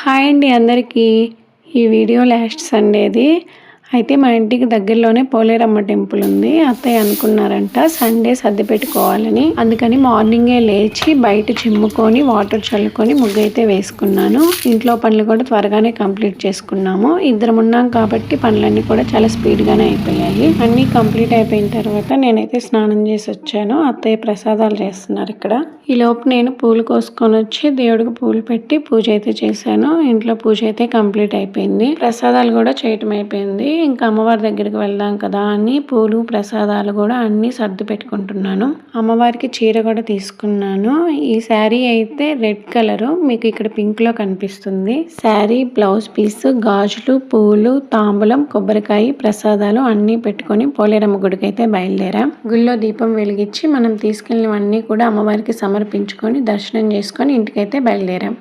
Hi అండి అందరికీ. ఈ వీడియో లాస్ట్ సండేది. అయితే మా ఇంటికి దగ్గరలోనే పోలేరమ్మ టెంపుల్ ఉంది. అత్తయ్య అనుకున్నారంట సండే సర్ది పెట్టుకోవాలని. అందుకని మార్నింగే లేచి బయట చిమ్ముకొని వాటర్ చల్లుకొని ముగ్గు అయితే వేసుకున్నాను. ఇంట్లో పనులు కూడా త్వరగానే కంప్లీట్ చేసుకున్నాము. ఇద్దరం ఉన్నాం కాబట్టి పనులన్నీ కూడా చాలా స్పీడ్గానే అయిపోయాయి. అన్నీ కంప్లీట్ అయిపోయిన తర్వాత నేనైతే స్నానం చేసి వచ్చాను. అత్తయ్య ప్రసాదాలు చేస్తున్నారు ఇక్కడ. ఈ లోపు నేను పూలు కోసుకొని వచ్చి దేవుడికి పూలు పెట్టి పూజ అయితే చేశాను. ఇంట్లో పూజ అయితే కంప్లీట్ అయిపోయింది. ప్రసాదాలు కూడా చేయటం అయిపోయింది. ఇంకా అమ్మవారి దగ్గరికి వెళ్దాం కదా అని పూలు ప్రసాదాలు కూడా అన్ని సర్ది పెట్టుకుంటున్నాను. అమ్మవారికి చీర కూడా తీసుకున్నాను. ఈ శారీ అయితే రెడ్ కలర్, మీకు ఇక్కడ పింక్ లో కనిపిస్తుంది. శారీ, బ్లౌజ్ పీస్, గాజులు, పూలు, తాంబూలం, కొబ్బరికాయ, ప్రసాదాలు అన్ని పెట్టుకొని పోలేరమ్మ గుడికి అయితే బయలుదేరాం. గుళ్ళో దీపం వెలిగించి మనం తీసుకెళ్ళినవన్నీ కూడా అమ్మవారికి సమర్పించుకొని దర్శనం చేసుకొని ఇంటికైతే బయలుదేరాం.